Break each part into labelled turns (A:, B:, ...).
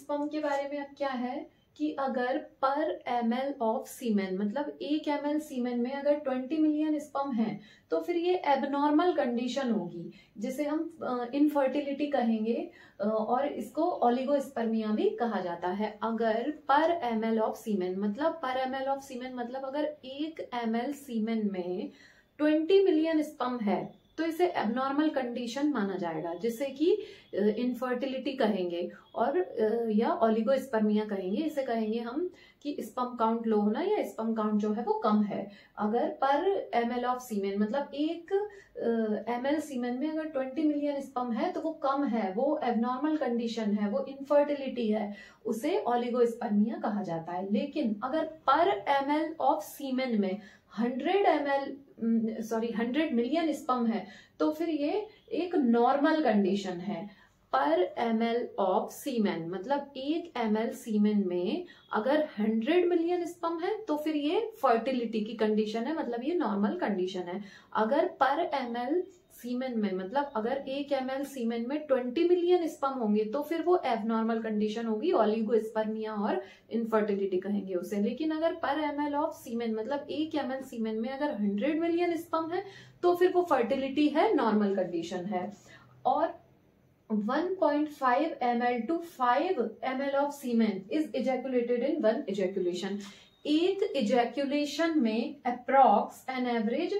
A: Sperm के बारे में अब क्या है कि अगर पर ml ऑफ सीमेन, मतलब 1 ml सीमेन में अगर 20 मिलियन स्पर्म है तो फिर ये एबनॉर्मल कंडीशन होगी, जिसे हम इनफर्टिलिटी कहेंगे और इसको ओलिगोस्पर्मिया भी कहा जाता है। अगर पर ml ऑफ सीमेन, मतलब पर ml ऑफ सीमेन मतलब अगर 1 ml सीमेन में 20 मिलियन स्पर्म है तो इसे एबनॉर्मल कंडीशन माना जाएगा, जिसे कि इनफर्टिलिटी कहेंगे और या ओलिगोस्पर्मिया कहेंगे। इसे कहेंगे हम कि स्पर्म काउंट लो होना या स्पर्म काउंट जो है वो कम है। अगर पर ml ऑफ सीमेन मतलब 1 ml सीमेन में अगर 20 मिलियन स्पर्म है तो वो कम है, वो एबनॉर्मल कंडीशन है, वो इनफर्टिलिटी है, उसे ओलिगोस्पर्मिया कहा जाता है। लेकिन अगर पर ml ऑफ सीमेन में 100 मिलियन स्पर्म है तो फिर ये एक नॉर्मल कंडीशन है। पर ml ऑफ सीमेन मतलब 1 ml सीमेन में अगर 100 मिलियन स्पर्म है तो फिर ये फर्टिलिटी की कंडीशन है, मतलब ये नॉर्मल कंडीशन है। अगर पर ml सीमेन में मतलब अगर 1 ml सीमेन में 20 मिलियन स्पर्म होंगे तो फिर वो एबनॉर्मल कंडीशन होगी, ओलिगोस्पर्मिया और इनफर्टिलिटी कहेंगे उसे। लेकिन अगर पर ml ऑफ सीमेन मतलब 1 ml सीमेन में अगर 100 मिलियन स्पर्म है तो फिर वो फर्टिलिटी है, नॉर्मल कंडीशन है। और 1.5 ml to 5 ml of semen is ejaculated in one ejaculation. एक ejaculation में approx an average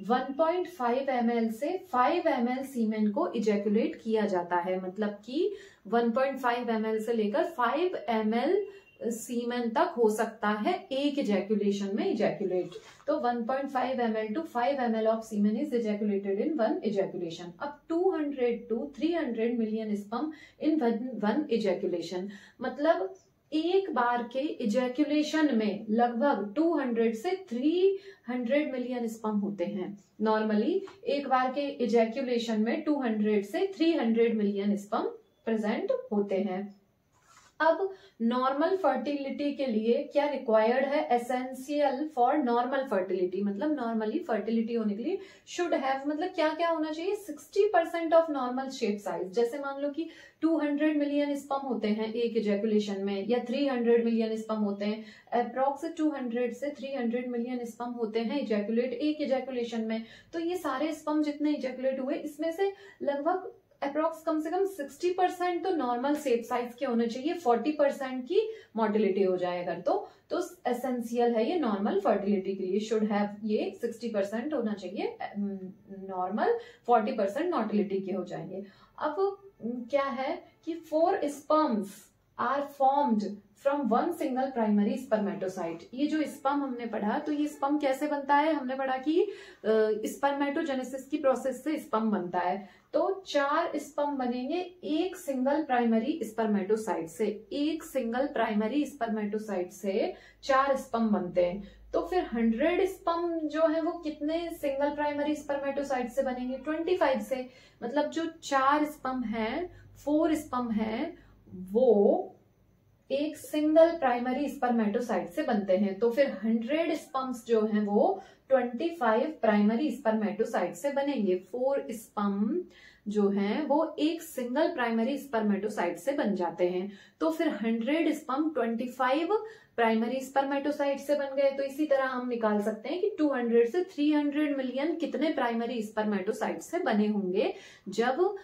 A: 1.5 ml से 5 ml सीमेन को ejaculate किया जाता है, मतलब कि 1.5 ml से लेकर 5 ml सीमेन तक हो सकता है एक इजैकुलेशन में इजैकुलेट। तो 1.5 ml to 5 ml of semen is ejaculated in one ejaculation. अब 200 to 300 million sperm in one ejaculation, मतलब एक बार के इजैकुलेशन में लगभग 200 से 300 मिलियन स्पर्म होते हैं। नॉर्मली एक बार के इजैकुलेशन में 200 से 300 मिलियन स्पर्म प्रेजेंट होते हैं। अब नॉर्मल फर्टिलिटी के लिए क्या रिक्वायर्ड है? एसेंशियल फॉर नॉर्मल फर्टिलिटी, मतलब नॉर्मली फर्टिलिटी होने के लिए शुड हैव, मतलब क्या क्या होना चाहिए? 60% ऑफ नॉर्मल शेप साइज। जैसे मान लो कि 200 मिलियन स्पर्म होते हैं एक इजैकुलेशन में, या 300 मिलियन स्पर्म होते हैं, अप्रॉक्स 200 से 300 मिलियन स्पर्म होते हैं इजैकुलेट एक इजैकुलेशन में। तो ये सारे स्पर्म जितने इजैकुलेट हुए इसमें से लगभग अप्रॉक्स कम से कम 60% तो नॉर्मल शेप साइज के होने चाहिए, 40% की मोटिलिटी हो जाए अगर तो एसेंशियल है ये नॉर्मल फर्टिलिटी के लिए। शुड हैव ये 60% होना चाहिए नॉर्मल, 40% मोटिलिटी के हो जाएंगे। अब क्या है कि 4 sperms are formed from one single primary spermatocyte. ये जो स्पर्म हमने पढ़ा, तो ये स्पर्म कैसे बनता है? हमने पढ़ा कि स्पर्मेटोजेनेसिस की प्रोसेस से स्पर्म बनता है। तो 4 स्पर्म बनेंगे एक सिंगल प्राइमरी स्पर्मेटोसाइट से। एक सिंगल प्राइमरी स्पर्मेटोसाइट से 4 स्पर्म बनते हैं। तो फिर 100 स्पर्म जो है वो कितने सिंगल प्राइमरी स्पर्मेटोसाइट से बनेंगे? 25 से। मतलब जो 4 स्पर्म है, 4 स्पर्म है, वो एक सिंगल प्राइमरी स्पर्मेटोसाइट से बनते हैं। तो फिर 100 स्पर्म्स जो हैं वो 25 प्राइमरी स्पर्मेटोसाइट से बनेंगे। 4 स्पर्म जो हैं वो एक सिंगल प्राइमरी स्पर्मेटोसाइट से बन जाते हैं। तो फिर 100 स्पर्म 25 प्राइमरी स्पर्मेटोसाइट से बन गए। तो इसी तरह हम निकाल सकते हैं कि 200 से 300 मिलियन कितने प्राइमरी स्पर्मेटोसाइट से बने होंगे जब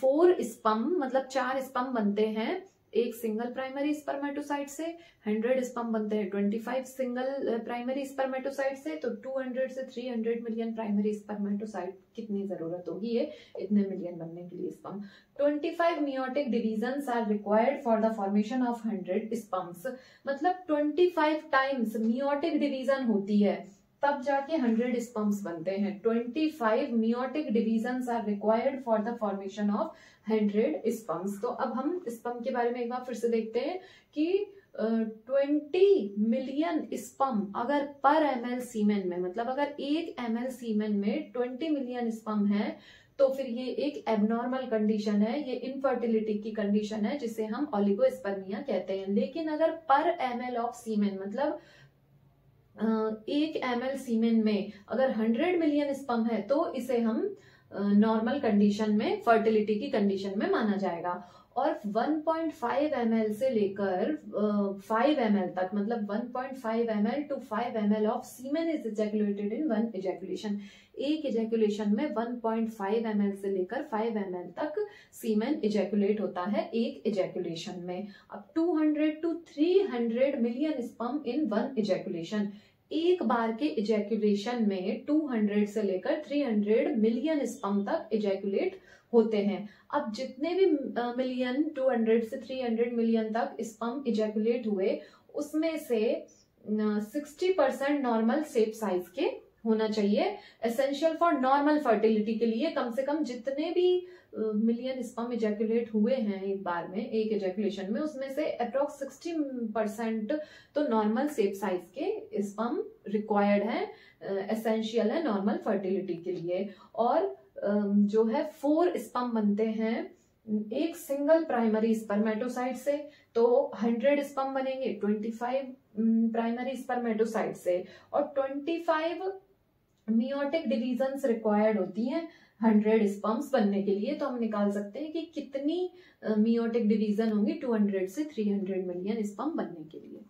A: 4 स्पर्म मतलब 4 स्पर्म बनते हैं एक सिंगल प्राइमरी स्पर्मेटोसाइट से, 100 स्पर्म बनते हैं 25 सिंगल प्राइमरी स्पर्मेटोसाइट से। तो 200 से 300 मिलियन प्राइमरी स्पर्मेटोसाइट कितनी जरूरत होगी ये इतने मिलियन बनने के लिए sperm? 25 meiotic divisions are required for the formation of 100 sperms। मतलब 25 टाइम्स meiotic division होती है तब जाके 100 स्पर्म्स बनते हैं। 25 meiotic divisions are required for the formation of 100 sperms. तो अब हम स्पर्म के बारे में एक बार फिर से देखते हैं कि 20 मिलियन स्पर्म अगर पर ml सीमेन में, मतलब अगर 1 ml सीमेन में 20 मिलियन स्पर्म है तो फिर ये एक एबनॉर्मल कंडीशन है, ये इनफर्टिलिटी की कंडीशन है जिसे हम ओलिगोस्पर्मिया कहते हैं। लेकिन अगर पर ml ऑफ सीमेन मतलब 1 ml सीमेन में अगर 100 मिलियन स्पर्म है तो इसे हम नॉर्मल कंडीशन में, फर्टिलिटी की कंडीशन में माना जाएगा। और 1.5 ml से लेकर 5 ml तक, मतलब 1.5 ml to 5 ml of semen is ejaculated in one ejaculation. एक इजैकुलेशन में 1.5 ml से लेकर 5 ml तक सीमेन इजैकुलेट होता है एक इजैकुलेशन में। अब 200 to 300 million sperm in one ejaculation. एक बार के इजैकुलेशन में 200 से लेकर 300 मिलियन स्पर्म तक इजैकुलेट होते हैं। अब जितने भी मिलियन 200 से 300 मिलियन तक स्पर्म इजैकुलेट हुए, उसमें से 60% नॉर्मल सेप साइज के होना चाहिए। एसेंशियल फॉर नॉर्मल फर्टिलिटी के लिए कम से कम जितने भी मिलियन स्पर्म इजैकुलेट हुए हैं एक बार में, एक इजैकुलेशन में, उसमें से अप्रोक्स 60% तो नॉर्मल सेप साइज के स्पर्म रिक्वायर्ड है, एसेंशियल है नॉर्मल फर्टिलिटी के लिए। और जो है 4 स्पर्म बनते हैं एक सिंगल प्राइमरी स्पर्मेटोसाइट से, तो 100 स्पर्म बनेंगे 25 प्राइमरी स्पर्मेटोसाइट से, और 25 मियोटिक डिवीजन्स रिक्वायर्ड होती हैं 100 स्पर्म्स बनने के लिए। तो हम निकाल सकते हैं कि कितनी मियोटिक डिवीजन होंगी 200 से 300 मिलियन स्पर्म बनने के लिए।